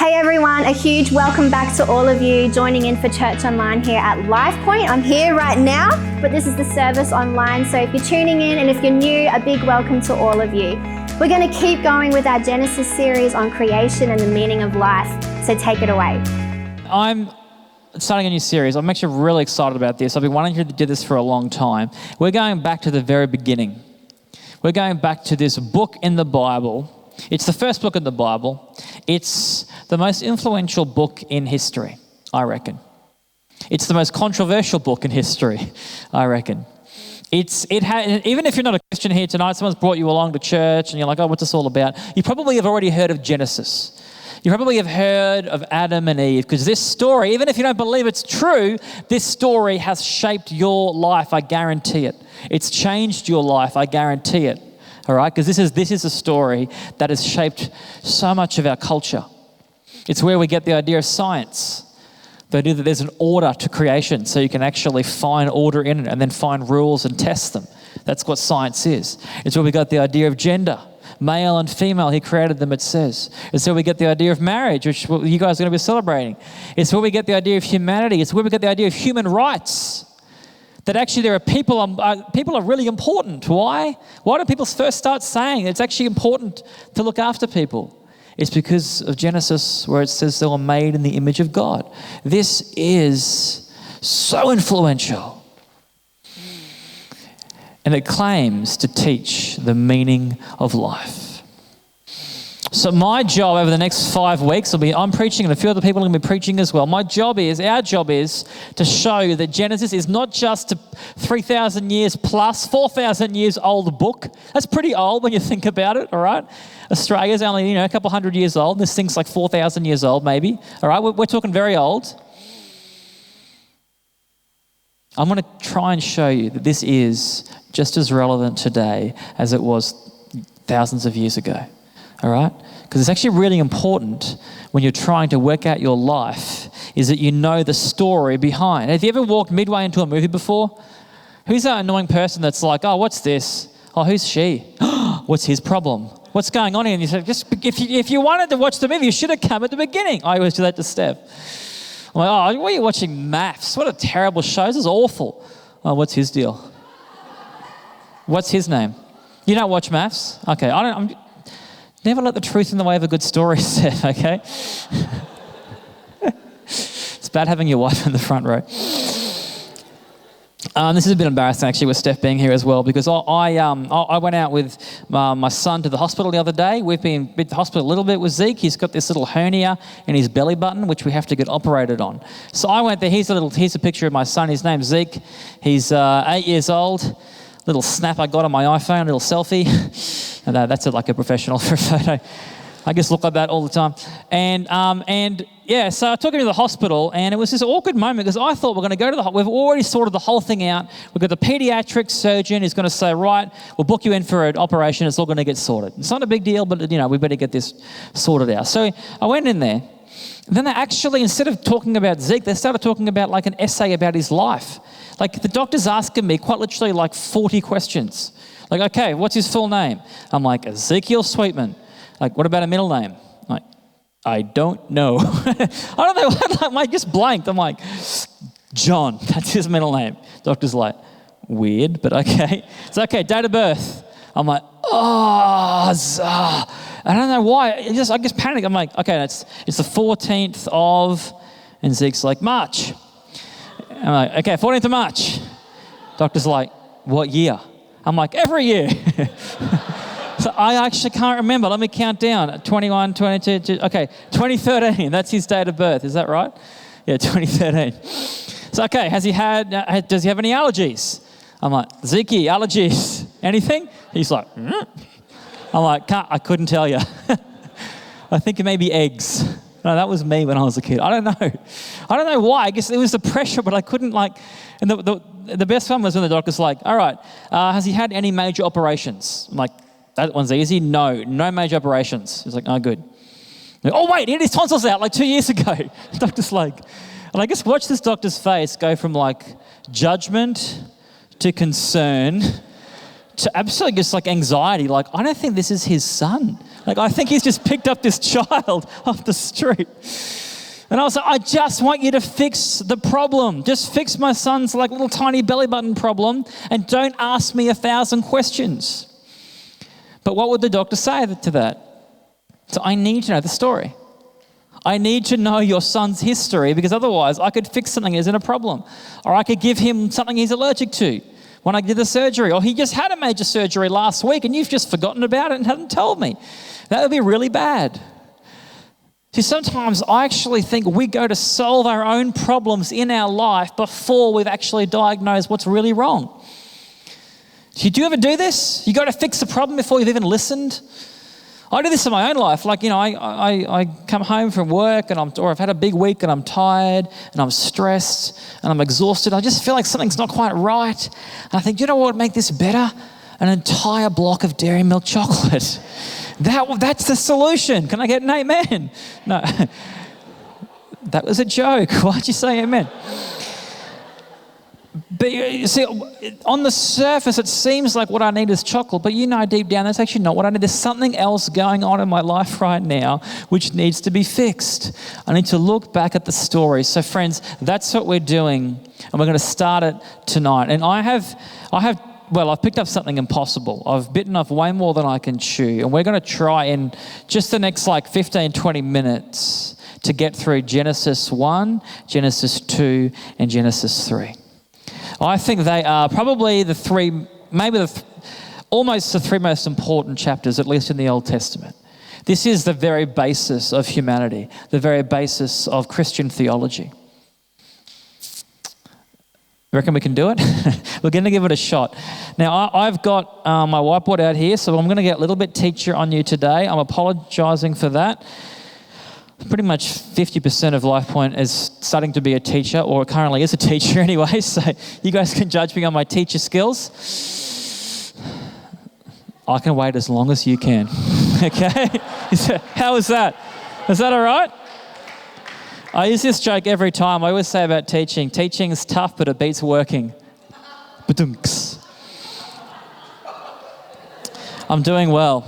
Hey everyone, a huge welcome back to all of you joining in for Church Online here at Lifepoint. I'm here right now, but this is the service online. So if you're tuning in and if you're new, a big welcome to all of you. We're going to keep going with our Genesis series on creation and the meaning of life. So take it away. I'm starting a new series. I'm actually really excited about this. I've been wanting to do this for a long time. We're going back to the very beginning. We're going back to this book in the Bible. It's the first book in the Bible. It's the most influential book in history, I reckon. It's the most controversial book in history, I reckon. Even if you're not a Christian here tonight, someone's brought you along to church and you're like, oh, what's this all about? You probably have already heard of Genesis. You probably have heard of Adam and Eve, because this story, even if you don't believe it's true, this story has shaped your life, I guarantee it. It's changed your life, I guarantee it. All right, because this is a story that has shaped so much of our culture. It's where we get the idea of science. The idea that there's an order to creation, so you can actually find order in it and then find rules and test them. That's what science is. It's where we got the idea of gender. Male and female, he created them, it says. It's where we get the idea of marriage, which you guys are going to be celebrating. It's where we get the idea of humanity. It's where we get the idea of human rights. That actually there are people are really important. Why? Why do people first start saying it's actually important to look after people? It's because of Genesis, where it says they were made in the image of God. This is so influential. And it claims to teach the meaning of life. So my job over the next 5 weeks I'm preaching, and a few other people are going to be preaching as well. Our job is to show you that Genesis is not just a 3,000 years plus, 4,000 years old book. That's pretty old when you think about it, all right? Australia's only, a couple hundred years old. This thing's like 4,000 years old maybe, all right? We're talking very old. I'm going to try and show you that this is just as relevant today as it was thousands of years ago. All right? Because it's actually really important when you're trying to work out your life is that you know the story behind. Have you ever walked midway into a movie before? Who's that annoying person that's like, oh, what's this? Oh, who's she? What's his problem? What's going on here? And you say, just if you wanted to watch the movie, you should have come at the beginning. I always do that to Steph. I'm like, oh, why are you watching Maths? What a terrible show. This is awful. Oh, what's his deal? What's his name? You don't watch Maths? Okay, never let the truth in the way of a good story, Steph, okay? It's bad having your wife in the front row. This is a bit embarrassing, actually, with Steph being here as well, because I went out with my son to the hospital the other day. We've been at the hospital a little bit with Zeke. He's got this little hernia in his belly button, which we have to get operated on. So I went there. Here's a picture of my son. His name's Zeke. He's 8 years old. Little snap I got on my iPhone, a little selfie. And that's like a professional for a photo. I just look like that all the time. So I took him to the hospital, and it was this awkward moment because I thought we're going to go to we've already sorted the whole thing out. We've got the pediatric surgeon who's going to say, right, we'll book you in for an operation. It's all going to get sorted. It's not a big deal, but we better get this sorted out. So I went in there. And then they actually, instead of talking about Zeke, they started talking about like an essay about his life. Like the doctor's asking me quite literally like 40 questions. Like, okay, what's his full name? I'm like, Ezekiel Sweetman. Like, what about a middle name? I'm like, I don't know. I don't know. I just blanked. I'm like, John, that's his middle name. Doctor's like, weird, but okay. It's okay, date of birth. I'm like, I don't know why. I just panicked. I'm like, okay, it's the 14th of, and Zeke's like, March. I'm like, okay, 14th of March. Doctor's like, what year? I'm like, every year. So I actually can't remember. Let me count down. 21, 22, okay, 2013. That's his date of birth. Is that right? Yeah, 2013. So, okay, does he have any allergies? I'm like, Zeke, allergies. Anything? He's like, I'm like, I couldn't tell you. I think it may be eggs. No, that was me when I was a kid. I don't know why. I guess it was the pressure, but I couldn't and the best one was when the doctor's like, all right, has he had any major operations? I'm like, that one's easy. No major operations. He's like, oh, good. Like, oh, wait, he had his tonsils out like 2 years ago. The doctor's like, and I just watch this doctor's face go from like judgment to concern to absolutely just like anxiety. Like, I don't think this is his son. Like, I think he's just picked up this child off the street. And I was like, I just want you to fix the problem. Just fix my son's like little tiny belly button problem and don't ask me 1,000 questions. But what would the doctor say to that? So I need to know the story. I need to know your son's history, because otherwise I could fix something that isn't a problem. Or I could give him something he's allergic to when I did the surgery. Or he just had a major surgery last week and you've just forgotten about it and haven't told me. That would be really bad. See, sometimes I actually think we go to solve our own problems in our life before we've actually diagnosed what's really wrong. Do you ever do this? You got to fix the problem before you've even listened? I do this in my own life. Like, I come home from work or I've had a big week and I'm tired and I'm stressed and I'm exhausted. I just feel like something's not quite right. And I think, you know what would make this better? An entire block of dairy milk chocolate. That's the solution. Can I get an amen? No, that was a joke. Why'd you say amen? But you see, on the surface, it seems like what I need is chocolate, but deep down, that's actually not what I need. There's something else going on in my life right now which needs to be fixed. I need to look back at the story. So friends, that's what we're doing, and we're going to start it tonight. And I've picked up something impossible. I've bitten off way more than I can chew. And we're going to try in just the next 15, 20 minutes to get through Genesis 1, Genesis 2, and Genesis 3. I think they are probably almost the three most important chapters, at least in the Old Testament. This is the very basis of humanity, the very basis of Christian theology. Reckon we can do it? We're going to give it a shot. Now, I've got my whiteboard out here, so I'm going to get a little bit teacher on you today. I'm apologising for that. Pretty much 50% of Lifepoint is starting to be a teacher, or currently is a teacher anyway, so you guys can judge me on my teacher skills. I can wait as long as you can, okay? How is that? Is that all right? I use this joke every time. I always say about teaching is tough, but it beats working. Ba-dunks. I'm doing well.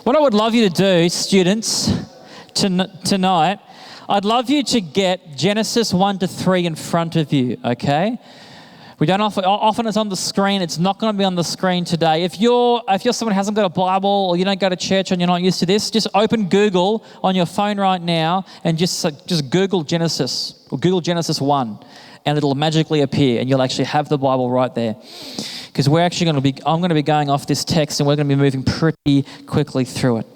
What I would love you to do, students, tonight, I'd love you to get Genesis 1 to 3 in front of you, okay? We don't often it's on the screen. It's not going to be on the screen today. If you're someone who hasn't got a Bible, or you don't go to church and you're not used to this, just open Google on your phone right now and just Google Genesis, or Google Genesis 1, and it'll magically appear and you'll actually have the Bible right there. Because I'm going to be going off this text and we're going to be moving pretty quickly through it.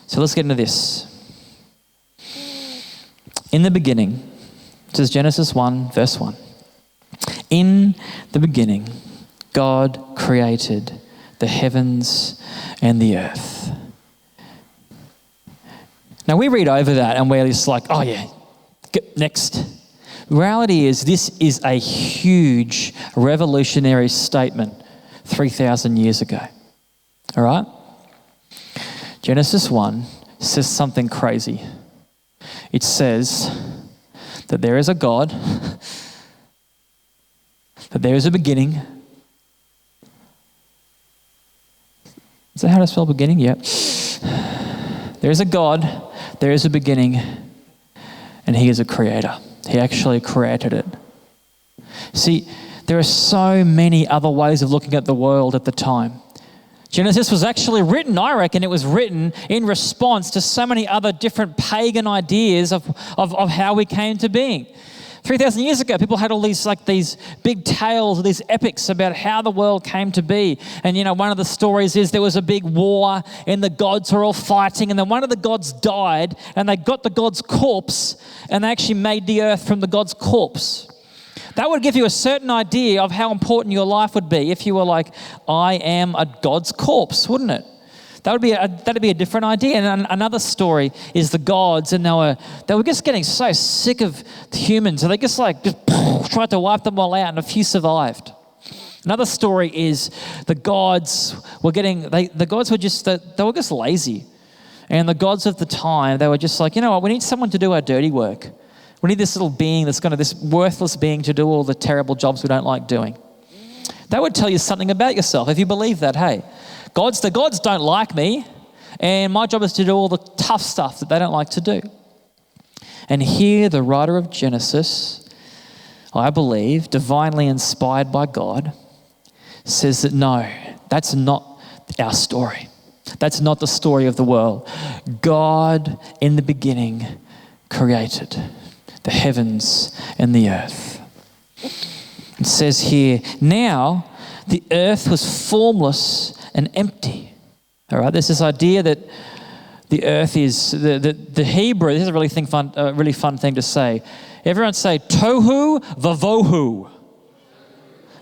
So let's get into this. In the beginning, it says Genesis 1, verse 1. In the beginning, God created the heavens and the earth. Now we read over that and we're just like, oh yeah, next. The reality is this is a huge revolutionary statement 3,000 years ago. All right? Genesis 1 says something crazy. It says that there is a God, that there is a beginning. Is that how to spell beginning? Yep. There is a God, there is a beginning, and He is a creator. He actually created it. See, there are so many other ways of looking at the world at the time. Genesis was actually written, I reckon it was written in response to so many other different pagan ideas of how we came to being. 3,000 years ago, people had all these big tales, these epics about how the world came to be. And one of the stories is there was a big war and the gods were all fighting, and then one of the gods died and they got the god's corpse and they actually made the earth from the god's corpse. That would give you a certain idea of how important your life would be if you were like, I am a god's corpse, wouldn't it? That'd be a different idea. And another story is the gods, and they were just getting so sick of humans, so they just tried to wipe them all out, and a few survived. Another story is the gods were just lazy, and the gods of the time, they were just like, you know what, we need someone to do our dirty work. We need this little being this worthless being to do all the terrible jobs we don't like doing. That would tell you something about yourself if you believe that. Hey, the gods don't like me, and my job is to do all the tough stuff that they don't like to do. And here the writer of Genesis, I believe, divinely inspired by God, says that no, that's not our story. That's not the story of the world. God in the beginning created the heavens and the earth. It says here, now the earth was formless and empty. All right, there's this idea that the earth is, the Hebrew, this is a really fun thing to say. Everyone say, tohu vavohu.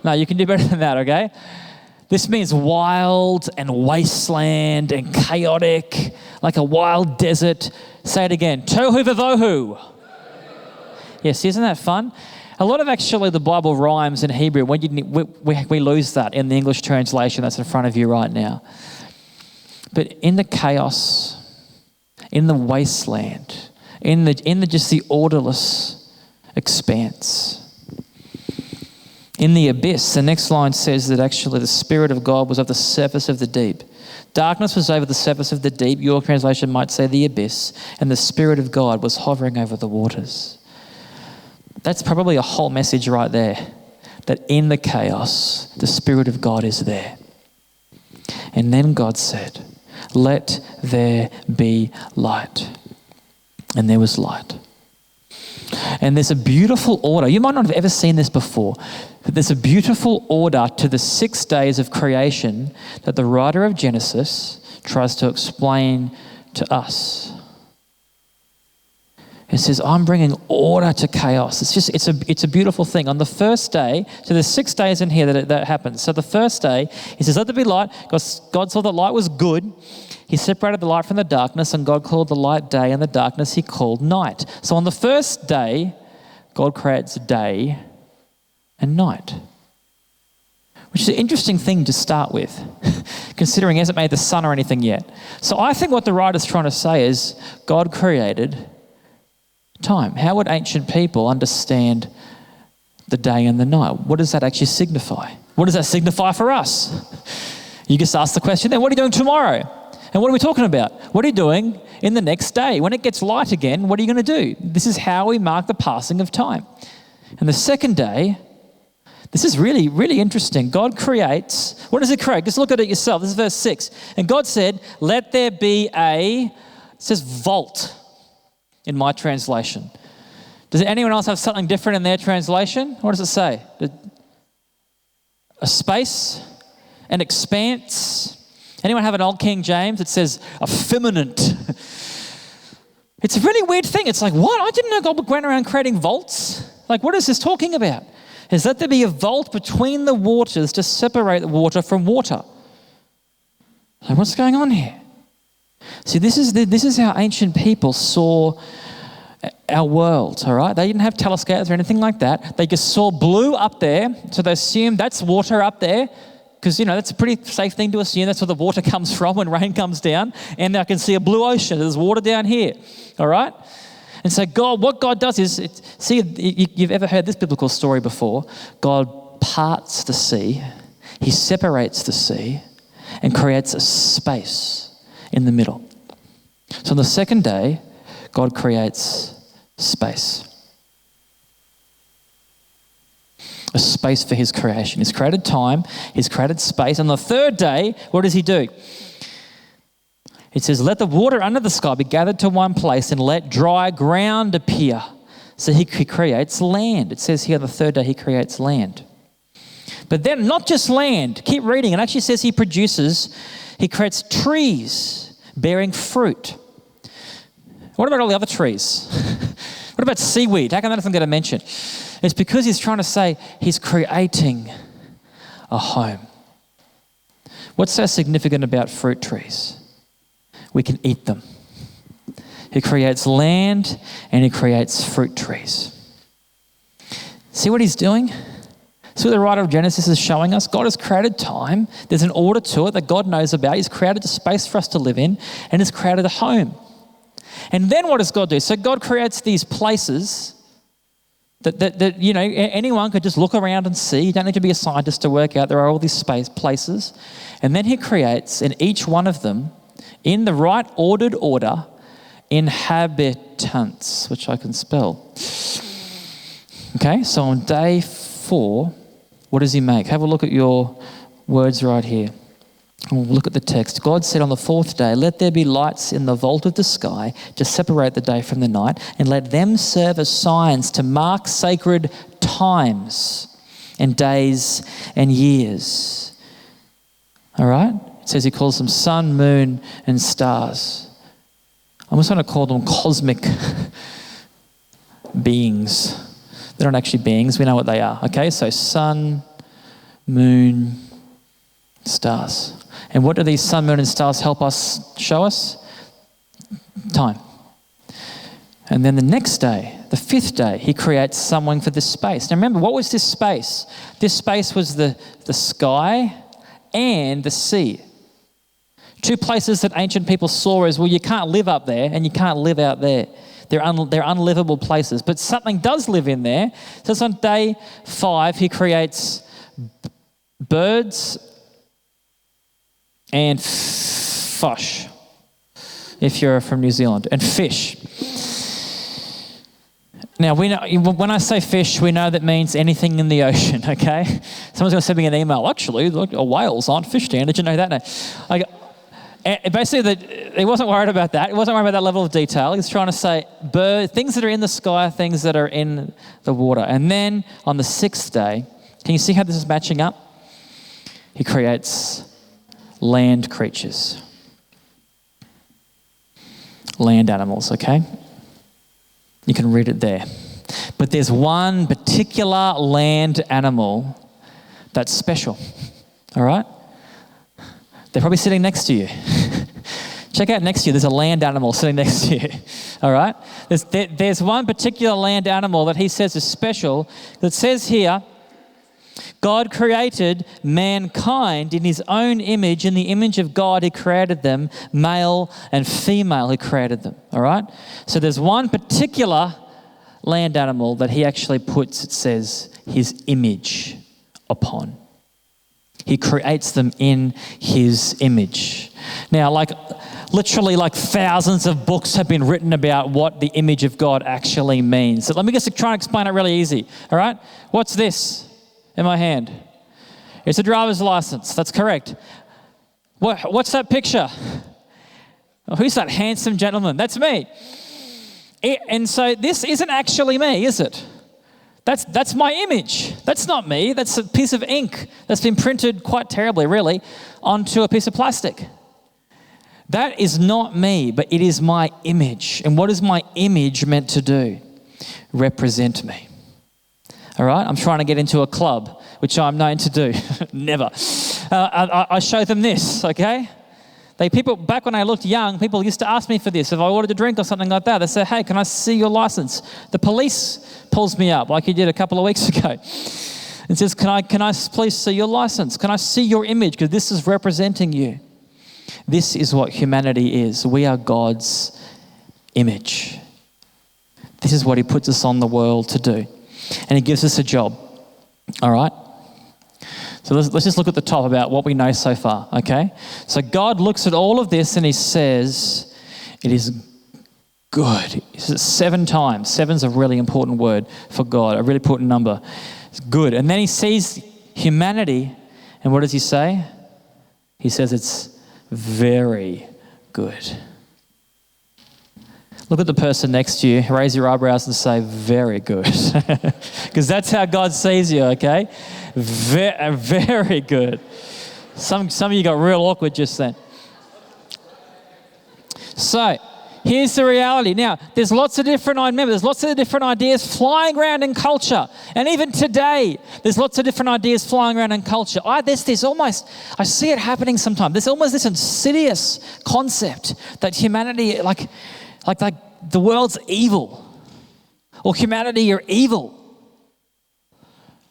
No, you can do better than that, okay? This means wild and wasteland and chaotic, like a wild desert. Say it again, tohu vavohu. Yes, isn't that fun? A lot of actually the Bible rhymes in Hebrew. We lose that in the English translation that's in front of you right now. But in the chaos, in the wasteland, in the just the orderless expanse, in the abyss, the next line says that actually the Spirit of God was of the surface of the deep. Darkness was over the surface of the deep. Your translation might say the abyss, and the Spirit of God was hovering over the waters. That's probably a whole message right there, that in the chaos, the Spirit of God is there. And then God said, let there be light. And there was light. And there's a beautiful order. You might not have ever seen this before, but there's a beautiful order to the 6 days of creation that the writer of Genesis tries to explain to us. It says, I'm bringing order to chaos. It's a beautiful thing. On the first day, so there's 6 days in here that happens. So the first day, he says, let there be light. God saw that light was good. He separated the light from the darkness, and God called the light day, and the darkness he called night. So on the first day, God creates day and night, which is an interesting thing to start with, considering he hasn't made the sun or anything yet. So I think what the writer's trying to say is God created time. How would ancient people understand the day and the night? What does that actually signify? What does that signify for us? You just ask the question then, what are you doing tomorrow? And what are we talking about? What are you doing in the next day? When it gets light again, what are you going to do? This is how we mark the passing of time. And the second day, this is really, really interesting. God creates, what does he create? Just look at it yourself. This is verse 6. And God said, let there be it says vault in my translation. Does anyone else have something different in their translation? What does it say? A space, an expanse. Anyone have an old King James? It says a firmament. It's a really weird thing. It's like, what? I didn't know God went around creating vaults. Like, what is this talking about? Is that there be a vault between the waters to separate the water from water? Like, what's going on here? See, this is how ancient people saw our world, all right? They didn't have telescopes or anything like that. They just saw blue up there, so they assumed that's water up there, because, that's a pretty safe thing to assume. That's where the water comes from when rain comes down, and I can see a blue ocean. There's water down here, all right? And so what God does is, you've ever heard this biblical story before. God parts the sea, he separates the sea, and creates a space in the middle. So on the second day, God creates space. A space for his creation. He's created time, he's created space. On the third day, what does he do? It says, let the water under the sky be gathered to one place and let dry ground appear. So he creates land. It says here on the third day he creates land. But then not just land, keep reading. It actually says he creates trees bearing fruit. What about all the other trees? What about seaweed? How come that doesn't get a mention? It's because he's trying to say he's creating a home. What's so significant about fruit trees? We can eat them. He creates land and he creates fruit trees. See what he's doing? See what the writer of Genesis is showing us? God has created time. There's an order to it that God knows about. He's created a space for us to live in and he's created a home. And then what does God do? So God creates these places That anyone could just look around and see. You don't need to be a scientist to work out there are all these places. And then he creates in each one of them, in the right ordered order, inhabitants, which I can spell. Okay, so on day 4, what does he make? Have a look at your words right here. We'll look at the text. God said on the 4th day, let there be lights in the vault of the sky to separate the day from the night, and let them serve as signs to mark sacred times and days and years. All right? It says he calls them sun, moon, and stars. I'm just going to call them cosmic beings. They're not actually beings. We know what they are. Okay? So sun, moon, stars. And what do these sun, moon, and stars help us show us? Time. And then the next day, the 5th day, he creates someone for this space. Now remember, what was this space? This space was the sky and the sea. 2 places that ancient people saw as, well, you can't live up there and you can't live out there. They're unlivable places. But something does live in there. So on day 5, he creates birds and fish, if you're from New Zealand, and fish. Now, we know, when I say fish, we know that means anything in the ocean, okay? Someone's going to send me an email. Actually, look, whales aren't fish, Dan. Did you know that? No. Basically, he wasn't worried about that. He wasn't worried about that level of detail. He's trying to say things that are in the sky, things that are in the water. And then on the 6th day, can you see how this is matching up? He creates land creatures. Land animals, okay? You can read it there. But there's one particular land animal that's special, all right? They're probably sitting next to you. Check out next to you. There's a land animal sitting next to you, all right? There's one particular land animal that he says is special that says here, God created mankind in his own image. In the image of God, he created them, male and female, he created them, all right? So there's one particular land animal that he actually puts, it says, his image upon. He creates them in his image. Now, literally thousands of books have been written about what the image of God actually means. So let me just try and explain it really easy, all right? What's this in my hand? It's a driver's license. That's correct. What's that picture? Oh, who's that handsome gentleman? That's me. And so this isn't actually me, is it? That's my image. That's not me. That's a piece of ink that's been printed quite terribly, really, onto a piece of plastic. That is not me, but it is my image. And what is my image meant to do? Represent me. All right? I'm trying to get into a club, which I'm known to do. Never. I show them this, okay? People, back when I looked young, people used to ask me for this. If I ordered a drink or something like that, they say, hey, can I see your license? The police pulls me up, like he did a couple of weeks ago, and says, can I please see your license? Can I see your image? Because this is representing you. This is what humanity is. We are God's image. This is what he puts us on the world to do. And he gives us a job. All right? So let's just look at the top about what we know so far, okay? So God looks at all of this and he says, it is good. He says it 7 times. 7's a really important word for God, a really important number. It's good. And then he sees humanity, and what does he say? He says it's very good. Look at the person next to you, raise your eyebrows and say, very good. Because that's how God sees you, okay? Very good. Some of you got real awkward just then. So, here's the reality. Now, there's lots of different ideas flying around in culture. And even today, there's lots of different ideas flying around in culture. I see it happening sometimes. There's almost this insidious concept that humanity, like the world's evil, or humanity are evil.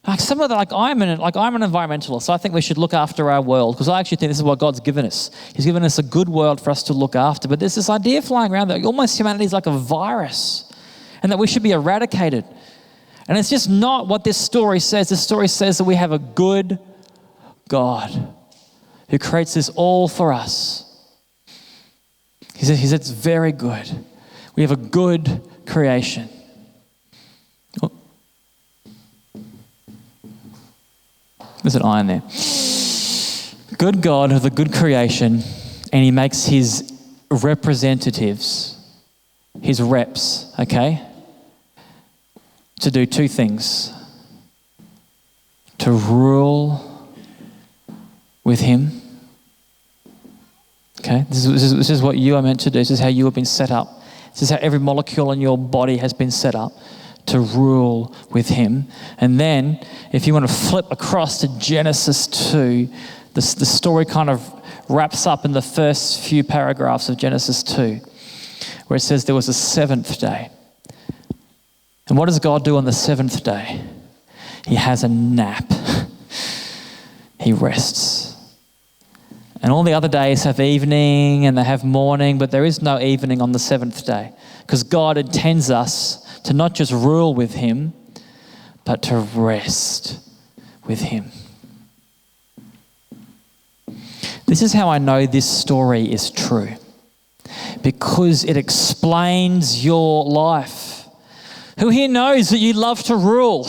I'm an environmentalist, so I think we should look after our world, because I actually think this is what God's given us. He's given us a good world for us to look after. But there's this idea flying around that almost humanity is like a virus, and that we should be eradicated. And it's just not what this story says. This story says that we have a good God who creates this all for us. He said it's very good. We have a good creation. Oh. There's an I in there. Good God with a good creation, and he makes his representatives, his reps, okay, to do two things. To rule with him. Okay, this is what you are meant to do. This is how you have been set up. This is how every molecule in your body has been set up to rule with him. And then, if you want to flip across to Genesis 2, the story kind of wraps up in the first few paragraphs of Genesis 2, where it says there was a seventh day. And what does God do on the seventh day? He has a nap. He rests. And all the other days have evening and they have morning, but there is no evening on the seventh day, because God intends us to not just rule with him, but to rest with him. This is how I know this story is true, because it explains your life. Who here knows that you love to rule?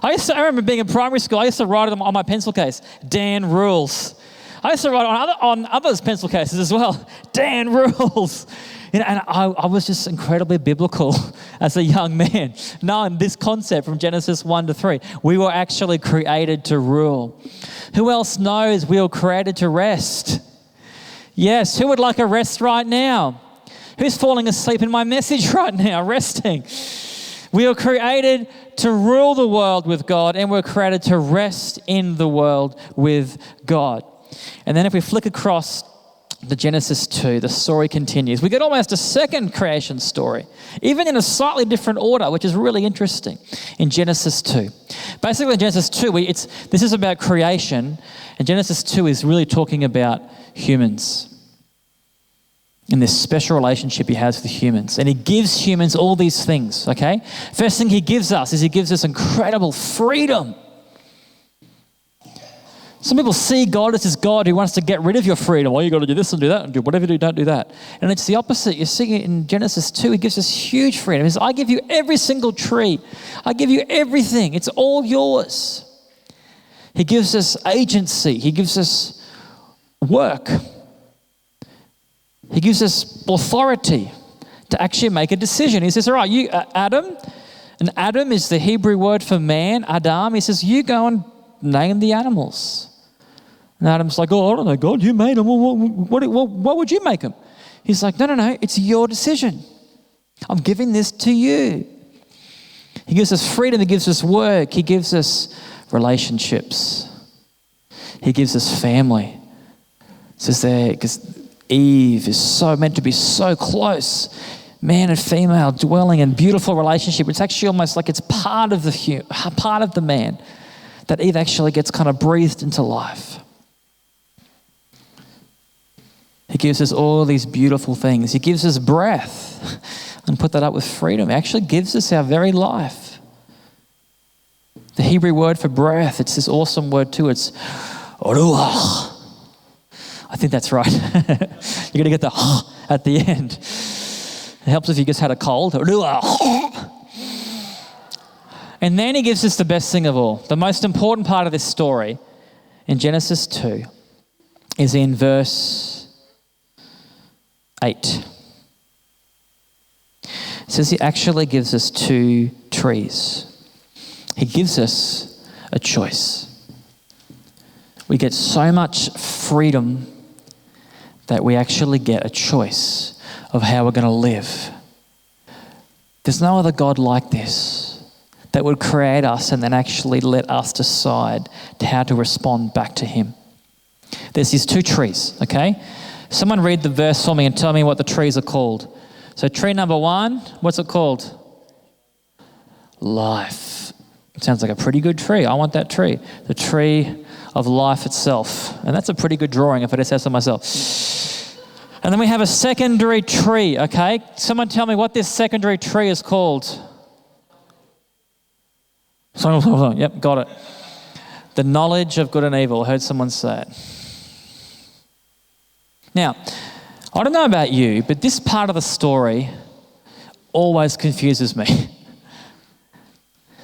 I remember being in primary school, I used to write on my pencil case, Dan rules. I used to write on others' pencil cases as well, Dan rules. And I was just incredibly biblical as a young man, knowing this concept from Genesis 1 to 3. We were actually created to rule. Who else knows we were created to rest? Yes, who would like a rest right now? Who's falling asleep in my message right now, resting? We were created to rule the world with God, and we're created to rest in the world with God. And then if we flick across to Genesis 2, the story continues. We get almost a second creation story, even in a slightly different order, which is really interesting in Genesis 2. Basically, in Genesis 2, this is about creation, and Genesis 2 is really talking about humans and this special relationship he has with humans. And he gives humans all these things, okay? First thing he gives us is he gives us incredible freedom. Some people see God as this God who wants to get rid of your freedom. Well, you got to do this and do that and do whatever you do, don't do that. And it's the opposite. You see it in Genesis 2. He gives us huge freedom. He says, I give you every single tree. I give you everything. It's all yours. He gives us agency. He gives us work. He gives us authority to actually make a decision. He says, all right, you, Adam, and Adam is the Hebrew word for man, Adam. He says, you go and name the animals. And Adam's like, oh, I don't know, God, you made them. What would you make them? He's like, no, it's your decision. I'm giving this to you. He gives us freedom. He gives us work. He gives us relationships. He gives us family. It says there, because Eve is meant to be so close. Man and female dwelling in beautiful relationship. It's actually almost like it's part of the man, that Eve actually gets kind of breathed into life. He gives us all these beautiful things. He gives us breath, and put that up with freedom. He actually gives us our very life. The Hebrew word for breath, it's this awesome word too. It's ruach. I think that's right. You're going to get the at the end. It helps if you just had a cold. Ruach. And then he gives us the best thing of all. The most important part of this story in Genesis 2 is in verse 8. It says he actually gives us two trees. He gives us a choice. We get so much freedom that we actually get a choice of how we're going to live. There's no other God like this, that would create us and then actually let us decide how to respond back to him. There's these two trees, okay? Someone read the verse for me and tell me what the trees are called. So tree number 1, what's it called? Life. It sounds like a pretty good tree. I want that tree. The tree of life itself. And that's a pretty good drawing if I just say so myself. And then we have a secondary tree, okay? Someone tell me what this secondary tree is called. Yep, got it. The knowledge of good and evil. I heard someone say it. Now, I don't know about you, but this part of the story always confuses me.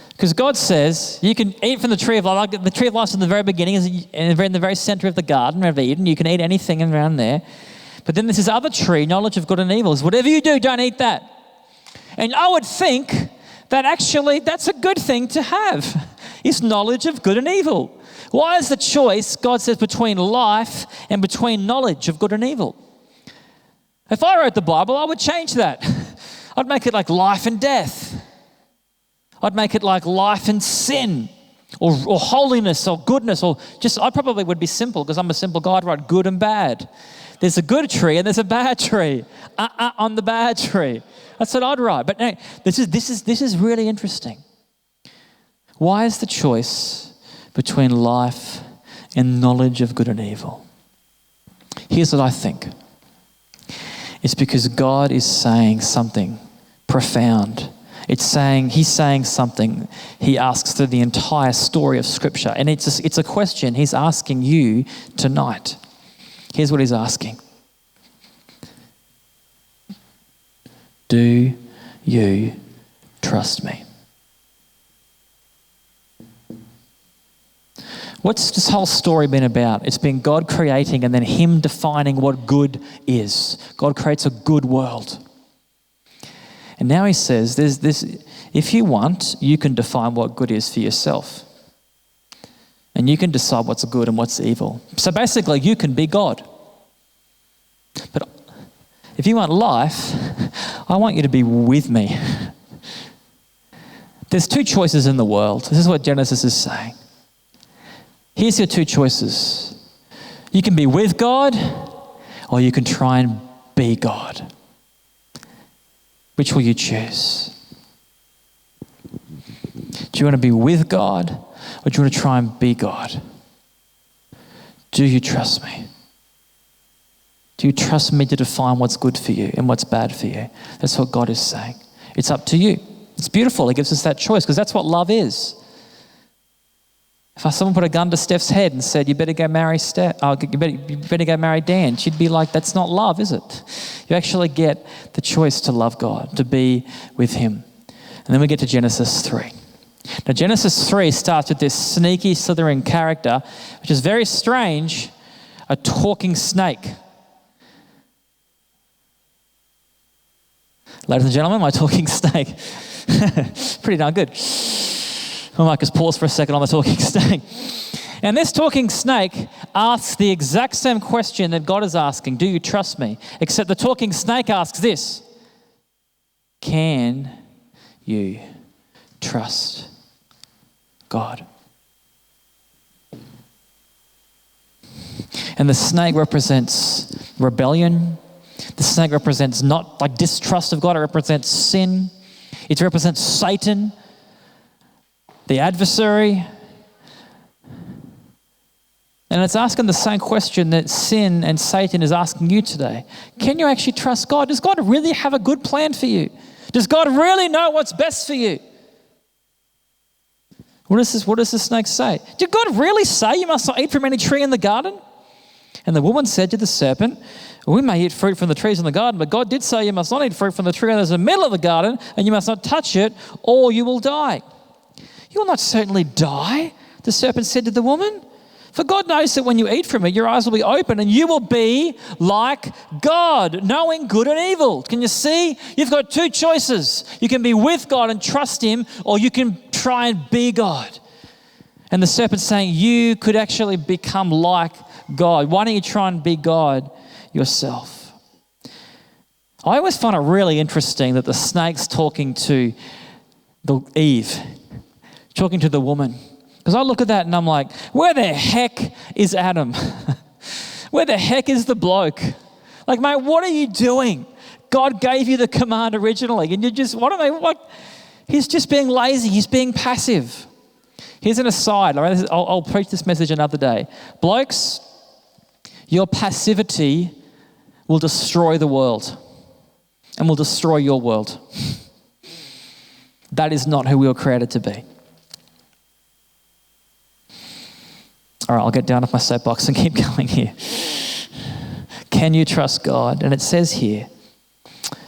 Because God says you can eat from the tree of life. Like the tree of life is in the very beginning, is in the very center of the Garden of Eden. You can eat anything around there. But then there's this other tree, knowledge of good and evil. Is whatever you do, don't eat that. And I would think that actually that's a good thing to have, is knowledge of good and evil. Why is the choice, God says, between life and between knowledge of good and evil? If I wrote the Bible, I would change that. I'd make it like life and death. I'd make it like life and sin, or holiness, or goodness, or just, I probably would be simple because I'm a simple guy. I'd write good and bad. There's a good tree and there's a bad tree. On the bad tree. That's what I'd write. But no, this is really interesting. Why is the choice between life and knowledge of good and evil? Here's what I think. It's because God is saying something profound. He's saying something he asks through the entire story of Scripture. And it's a question he's asking you tonight. Here's what he's asking. Do you trust me? What's this whole story been about? It's been God creating and then him defining what good is. God creates a good world. And now he says, "There's this. If you want, you can define what good is for yourself. And you can decide what's good and what's evil. So basically, you can be God. But if you want life, I want you to be with me." There's two choices in the world. This is what Genesis is saying. Here's your two choices. You can be with God, or you can try and be God. Which will you choose? Do you want to be with God, or do you want to try and be God? Do you trust me? Do you trust me to define what's good for you and what's bad for you? That's what God is saying. It's up to you. It's beautiful. He gives us that choice because that's what love is. If someone put a gun to Steph's head and said, you better go marry Steph, you better go marry Dan, she'd be like, that's not love, is it? You actually get the choice to love God, to be with him. And then we get to Genesis 3. Now, Genesis 3 starts with this sneaky, slithering character, which is very strange, a talking snake. Ladies and gentlemen, my talking snake. Pretty darn good. I might just pause for a second on the talking snake. And this talking snake asks the exact same question that God is asking, do you trust me? Except the talking snake asks this, can you trust God? And the snake represents rebellion. The snake represents not like distrust of God, it represents sin. It represents Satan, the adversary. And it's asking the same question that sin and Satan is asking you today. Can you actually trust God? Does God really have a good plan for you? Does God really know what's best for you? What does the snake say? Did God really say you must not eat from any tree in the garden? And the woman said to the serpent, we may eat fruit from the trees in the garden, but God did say you must not eat fruit from the tree that is in the middle of the garden, and you must not touch it, or you will die. You will not certainly die, the serpent said to the woman. For God knows that when you eat from it, your eyes will be open and you will be like God, knowing good and evil. Can you see? You've got two choices. You can be with God and trust him, or you can try and be God. And the serpent's saying, you could actually become like God. Why don't you try and be God yourself? I always find it really interesting that the snake's talking to Eve, talking to the woman. Because I look at that and I'm like, where the heck is Adam? Where the heck is the bloke? Like, mate, what are you doing? God gave you the command originally and you just, he's just being lazy. He's being passive. Here's an aside. I'll preach this message another day. Blokes, your passivity will destroy the world and will destroy your world. That is not who we were created to be. All right, I'll get down off my soapbox and keep going here. Can you trust God? And it says here,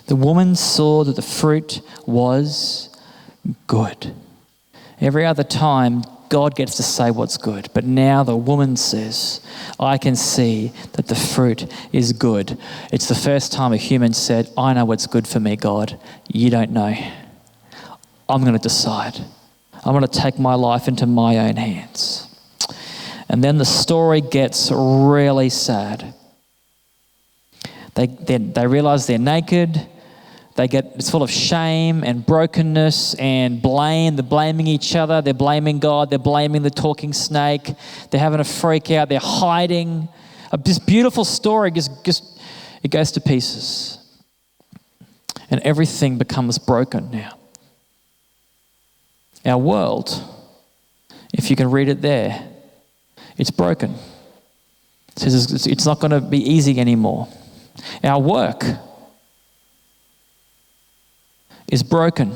the woman saw that the fruit was good. Every other time, God gets to say what's good. But now the woman says, I can see that the fruit is good. It's the first time a human said, I know what's good for me, God. You don't know. I'm going to decide. I'm going to take my life into my own hands. And then the story gets really sad. They realize they're naked. It's full of shame and brokenness and blame. They're blaming each other. They're blaming God. They're blaming the talking snake. They're having a freak out. They're hiding. This beautiful story just it goes to pieces. And everything becomes broken now. Our world, if you can read it there, it's broken. It says it's not going to be easy anymore. Our work is broken.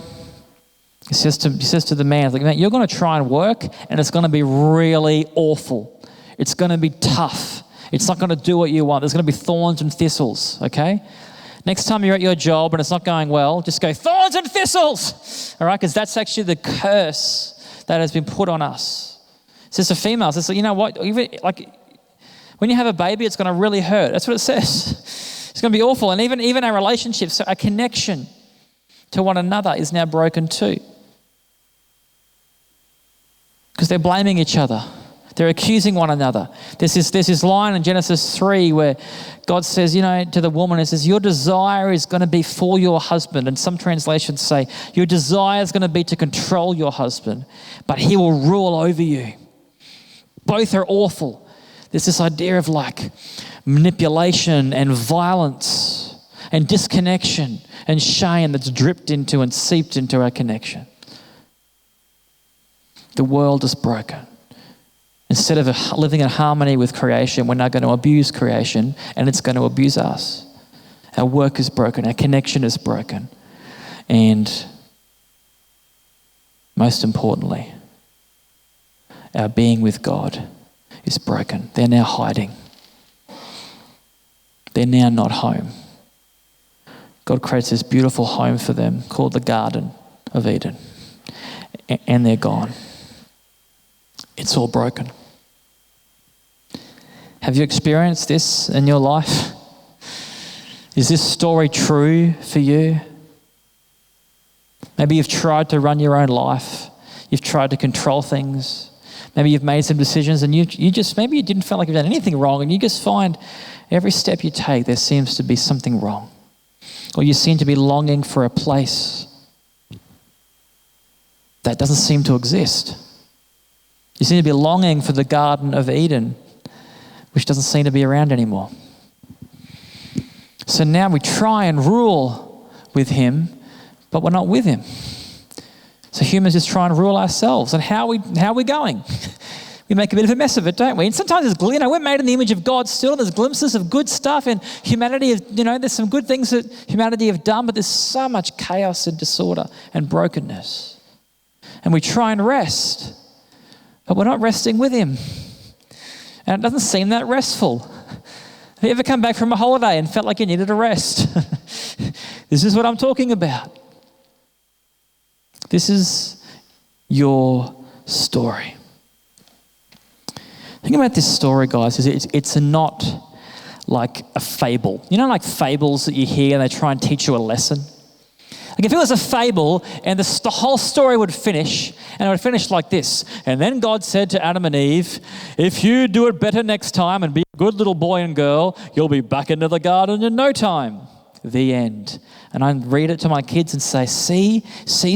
He says to the man, like, man, you're going to try and work and it's going to be really awful. It's going to be tough. It's not going to do what you want. There's going to be thorns and thistles, okay? Next time you're at your job and it's not going well, just go, thorns and thistles, all right? Because that's actually the curse that has been put on us. It says to females, it's like, you know what? Even, like, when you have a baby, it's going to really hurt. That's what it says. It's going to be awful. And even our relationships, so our connection to one another is now broken too. Because they're blaming each other. They're accusing one another. There's this line in Genesis 3 where God says, to the woman, it says, your desire is going to be for your husband. And some translations say, your desire is going to be to control your husband, but he will rule over you. Both are awful. There's this idea of like manipulation and violence and disconnection and shame that's dripped into and seeped into our connection. The world is broken. Instead of living in harmony with creation, we're now going to abuse creation and it's going to abuse us. Our work is broken. Our connection is broken. And most importantly, our being with God is broken. They're now hiding. They're now not home. God creates this beautiful home for them called the Garden of Eden. And they're gone. It's all broken. Have you experienced this in your life? Is this story true for you? Maybe you've tried to run your own life. You've tried to control things. Maybe you've made some decisions and maybe you didn't feel like you've done anything wrong and you just find every step you take there seems to be something wrong. Or you seem to be longing for a place that doesn't seem to exist. You seem to be longing for the Garden of Eden, which doesn't seem to be around anymore. So now we try and rule with him, but we're not with him. So humans just try and rule ourselves. And how are we going? We make a bit of a mess of it, don't we? And sometimes we're made in the image of God still. There's glimpses of good stuff in humanity. There's some good things that humanity have done, but there's so much chaos and disorder and brokenness. And we try and rest, but we're not resting with him. And it doesn't seem that restful. Have you ever come back from a holiday and felt like you needed a rest? This is what I'm talking about. This is your story. Think about this story, guys. It's not like a fable. Like fables that you hear and they try and teach you a lesson? Like if it was a fable and the whole story would finish, and it would finish like this. And then God said to Adam and Eve, if you do it better next time and be a good little boy and girl, you'll be back into the garden in no time. The end. And I read it to my kids and say, see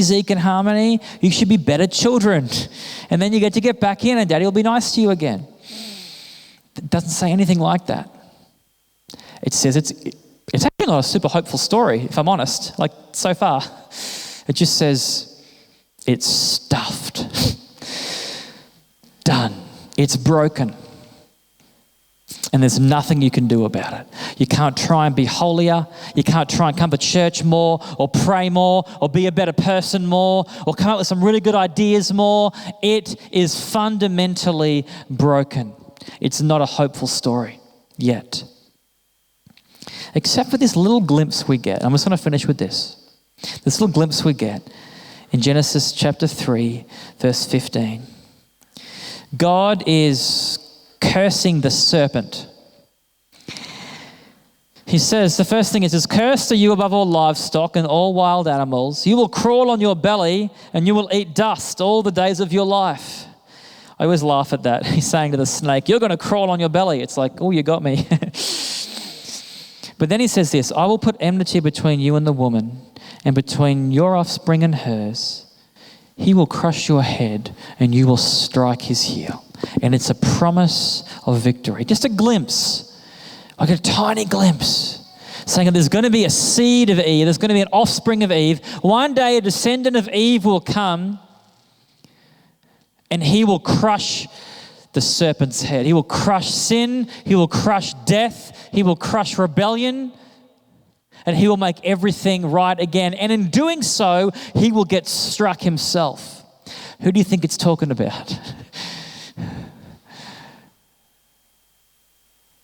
Zeke and Harmony, you should be better children. And then you get back in and Daddy will be nice to you again. It doesn't say anything like that. It says it's actually not a super hopeful story, if I'm honest, like so far. It just says it's stuffed. Done. It's broken. And there's nothing you can do about it. You can't try and be holier. You can't try and come to church more or pray more or be a better person more or come up with some really good ideas more. It is fundamentally broken. It's not a hopeful story yet. Except for this little glimpse we get. I'm just going to finish with this. This little glimpse we get in Genesis chapter 3, verse 15. God is cursing the serpent. He says, the first thing is, cursed are you above all livestock and all wild animals. You will crawl on your belly and you will eat dust all the days of your life. I always laugh at that. He's saying to the snake, you're going to crawl on your belly. It's like, oh, you got me. But then he says this, I will put enmity between you and the woman and between your offspring and hers. He will crush your head and you will strike his heel. And it's a promise of victory. Just a glimpse, like a tiny glimpse, saying that there's going to be a seed of Eve, there's going to be an offspring of Eve. One day a descendant of Eve will come and he will crush the serpent's head. He will crush sin, he will crush death, he will crush rebellion, and he will make everything right again. And in doing so, he will get struck himself. Who do you think it's talking about?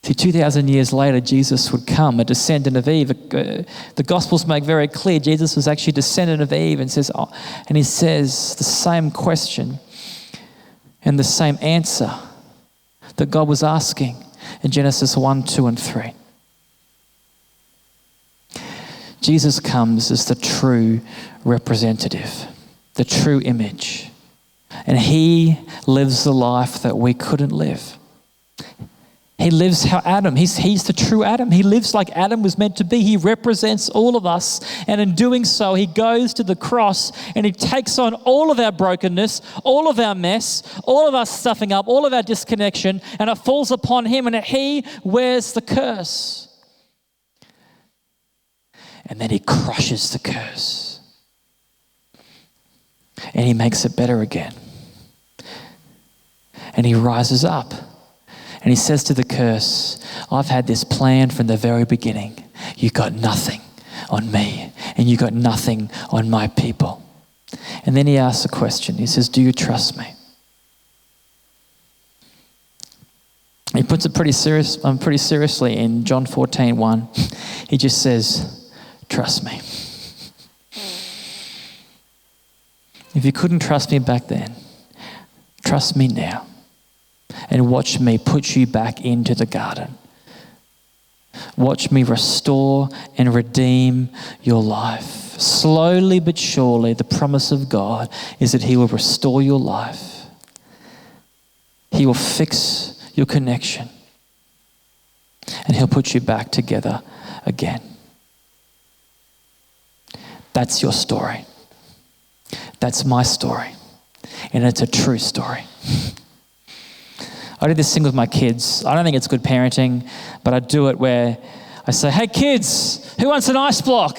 See, 2,000 years later, Jesus would come, a descendant of Eve. The Gospels make very clear Jesus was actually a descendant of Eve, and he says the same question and the same answer that God was asking in Genesis 1, 2, and 3. Jesus comes as the true representative, the true image, and he lives the life that we couldn't live. He lives how Adam, he's the true Adam. He lives like Adam was meant to be. He represents all of us. And in doing so, he goes to the cross and he takes on all of our brokenness, all of our mess, all of our stuffing up, all of our disconnection, and it falls upon him and he wears the curse. And then he crushes the curse. And he makes it better again. And he rises up. And he says to the curse, I've had this plan from the very beginning. You got nothing on me, and you got nothing on my people. And then he asks a question. He says, do you trust me? He puts it pretty seriously in John 14:1. He just says, trust me. If you couldn't trust me back then, trust me now. And watch me put you back into the garden. Watch me restore and redeem your life. Slowly but surely, the promise of God is that he will restore your life. He will fix your connection. And he'll put you back together again. That's your story. That's my story. And it's a true story. I do this thing with my kids. I don't think it's good parenting, but I do it where I say, hey kids, who wants an ice block?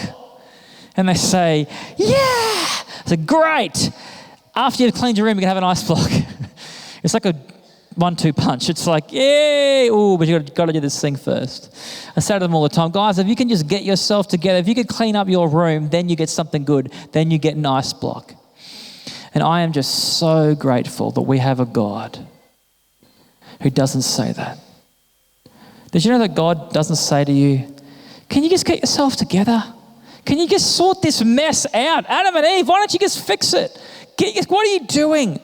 And they say, yeah. I say, great. After you've cleaned your room, you can have an ice block. It's like a 1-2 punch. It's like, yay, ooh, but you've got to do this thing first. I say to them all the time, guys, if you can just get yourself together, if you could clean up your room, then you get something good, then you get an ice block. And I am just so grateful that we have a God who doesn't say that. Did you know that God doesn't say to you, can you just get yourself together? Can you just sort this mess out? Adam and Eve, why don't you just fix it? What are you doing?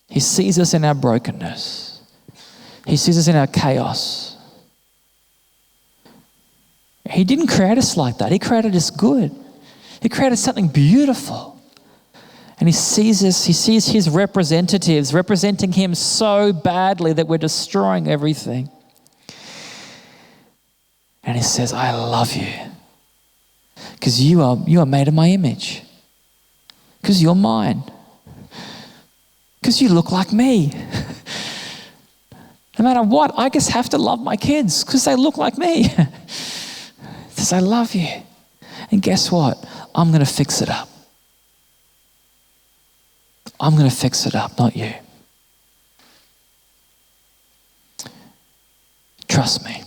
He sees us in our brokenness. He sees us in our chaos. He didn't create us like that. He created us good. He created something beautiful. And he sees us, he sees his representatives representing him so badly that we're destroying everything. And he says, I love you. Because you are made in my image. Because you're mine. Because you look like me. No matter what, I just have to love my kids because they look like me. He says, I love you. And guess what? I'm going to fix it up. I'm going to fix it up, not you. trust me?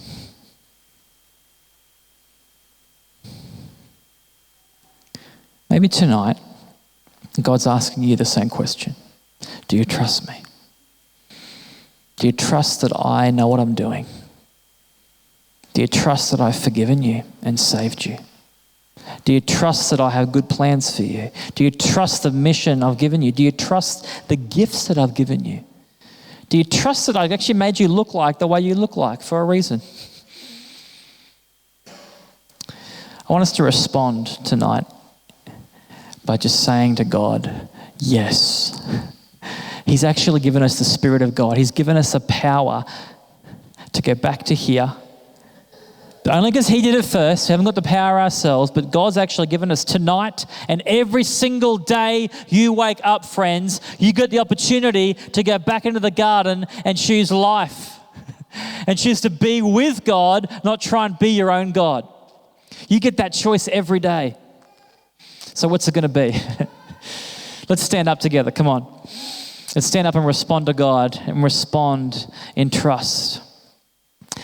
Maybe tonight, God's asking you the same question. Do you trust me? Do you trust that I know what I'm doing? Do you trust that I've forgiven you and saved you? Do you trust that I have good plans for you? Do you trust the mission I've given you? Do you trust the gifts that I've given you? Do you trust that I've actually made you look like the way you look like for a reason? I want us to respond tonight by just saying to God, yes. He's actually given us the Spirit of God. He's given us the power to go back to here. But only because he did it first. We haven't got the power ourselves, but God's actually given us tonight and every single day you wake up, friends, you get the opportunity to go back into the garden and choose life and choose to be with God, not try and be your own God. You get that choice every day. So what's it going to be? Let's stand up together. Come on. Let's stand up and respond to God and respond in trust.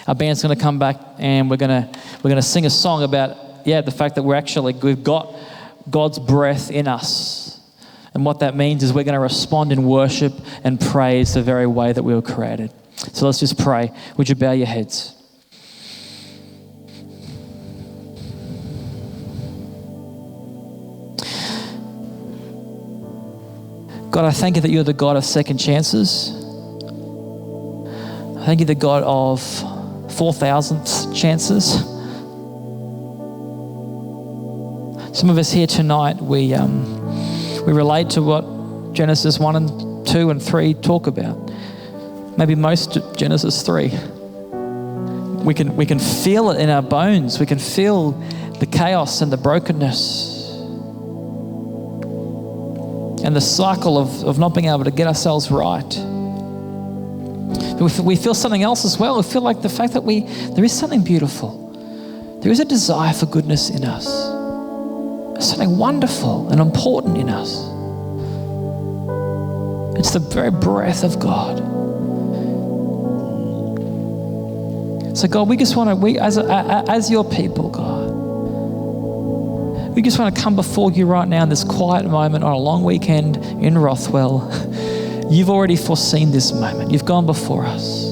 Our band's going to come back and we're going to sing a song about the fact that we've got God's breath in us. And what that means is we're going to respond in worship and praise the very way that we were created. So let's just pray. Would you bow your heads? God, I thank you that you're the God of second chances. I thank you, the God of 4,000th chances. Some of us here tonight, we relate to what Genesis 1 and 2 and 3 talk about. Maybe most Genesis 3. We can feel it in our bones. We can feel the chaos and the brokenness and the cycle of not being able to get ourselves right. But we feel something else as well. We feel like the fact that there is something beautiful. There is a desire for goodness in us. There's something wonderful and important in us. It's the very breath of God. So God, we just want to, as your people, God, we just want to come before you right now in this quiet moment on a long weekend in Rothwell. You've already foreseen this moment. You've gone before us.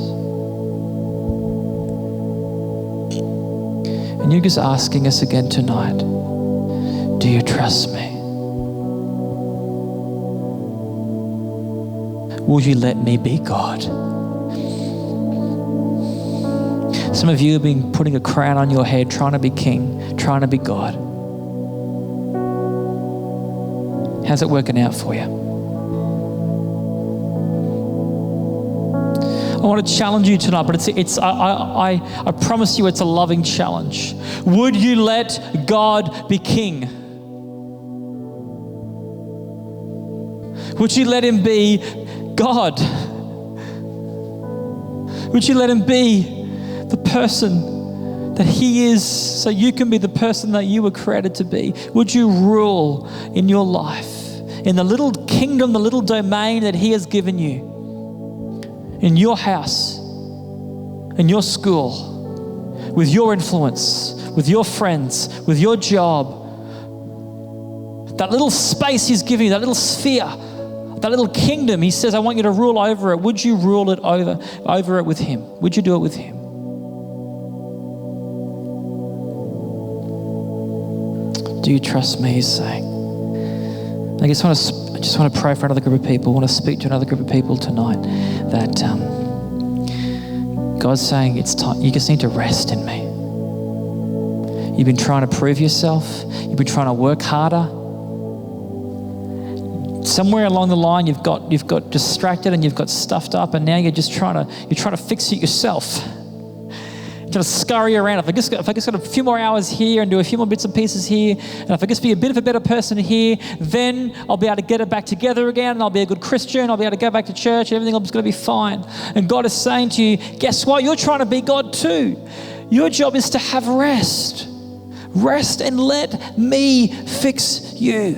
And you're just asking us again tonight, do you trust me? Will you let me be God? Some of you have been putting a crown on your head, trying to be king, trying to be God. How's it working out for you? I want to challenge you tonight, but I promise you it's a loving challenge. Would you let God be king? Would you let him be God? Would you let him be the person that he is so you can be the person that you were created to be? Would you rule in your life, in the little kingdom, the little domain that he has given you? In your house, in your school, with your influence, with your friends, with your job, that little space he's giving you, that little sphere, that little kingdom, he says, I want you to rule over it. Would you rule it over it with him? Would you do it with him? Do you trust me, he's saying. I just want to pray for another group of people. I want to speak to another group of people tonight that God's saying it's time. You just need to rest in me. You've been trying to prove yourself. You've been trying to work harder. Somewhere along the line, you've got distracted and you've got stuffed up, and now you're trying to fix it yourself. Trying to scurry around. If I just got a few more hours here and do a few more bits and pieces here, and if I just be a bit of a better person here, then I'll be able to get it back together again, and I'll be a good Christian, I'll be able to go back to church, and everything is going to be fine. And God is saying to you, guess what? You're trying to be God too. Your job is to have rest. Rest and let me fix you.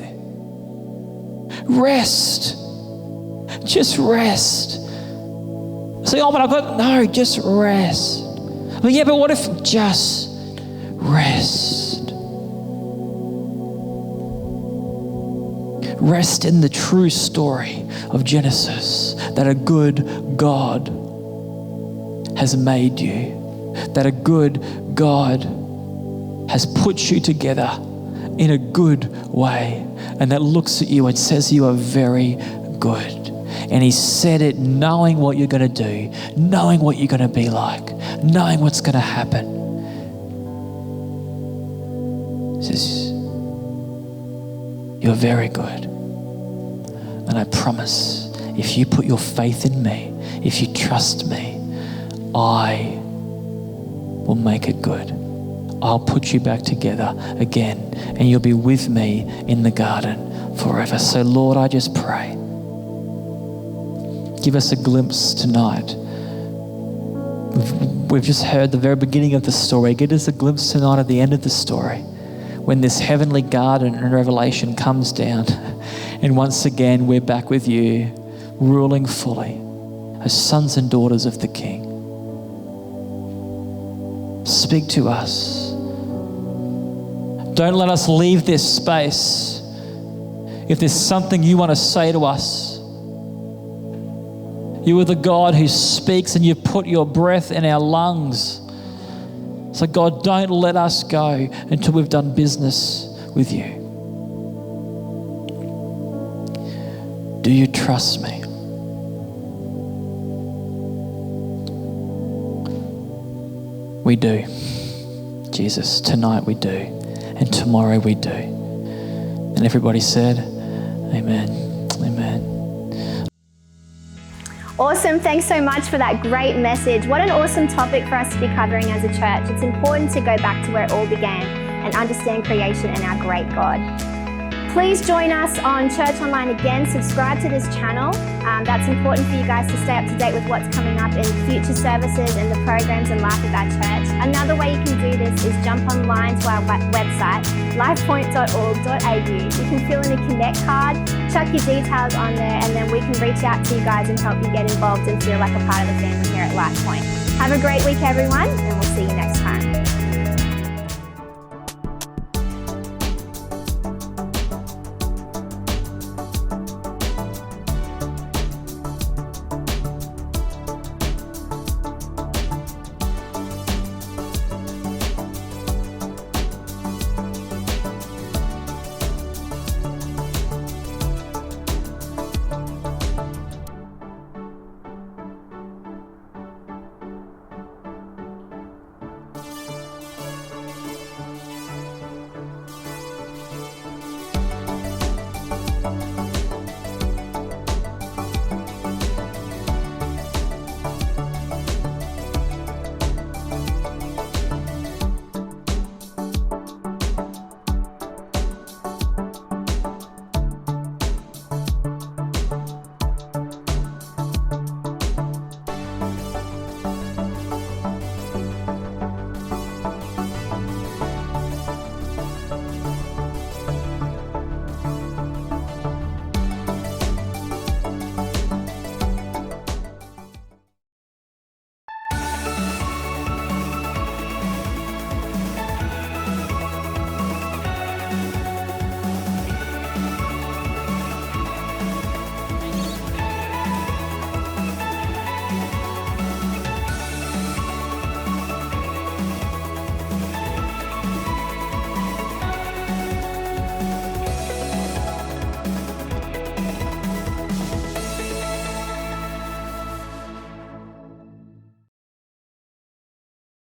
Rest. Just rest. Say, oh, but just rest. But yeah, but what if just rest? Rest in the true story of Genesis, that a good God has made you, that a good God has put you together in a good way, and that looks at you and says you are very good. And he said it knowing what you're going to do, knowing what you're going to be like, knowing what's going to happen. He says, you're very good. And I promise, if you put your faith in me, if you trust me, I will make it good. I'll put you back together again, and you'll be with me in the garden forever. So Lord, I just pray, give us a glimpse tonight. We've just heard the very beginning of the story. Give us a glimpse tonight at the end of the story, when this heavenly garden and revelation comes down, and once again we're back with you, ruling fully as sons and daughters of the King. Speak to us. Don't let us leave this space. If there's something you want to say to us, you are the God who speaks, and you've put your breath in our lungs. So God, don't let us go until we've done business with you. Do you trust me? We do. Jesus, tonight we do. And tomorrow we do. And everybody said, amen. Amen. Awesome. Thanks so much for that great message. What an awesome topic for us to be covering as a church. It's important to go back to where it all began and understand creation and our great God. Please join us on Church Online again. Subscribe to this channel. That's important for you guys to stay up to date with what's coming up in future services and the programs and life of our church. Another way you can do this is jump online to our website, lifepoint.org.au. You can fill in a connect card, chuck your details on there, and then we can reach out to you guys and help you get involved and feel like a part of the family here at Lifepoint. Have a great week, everyone, and we'll see you next week.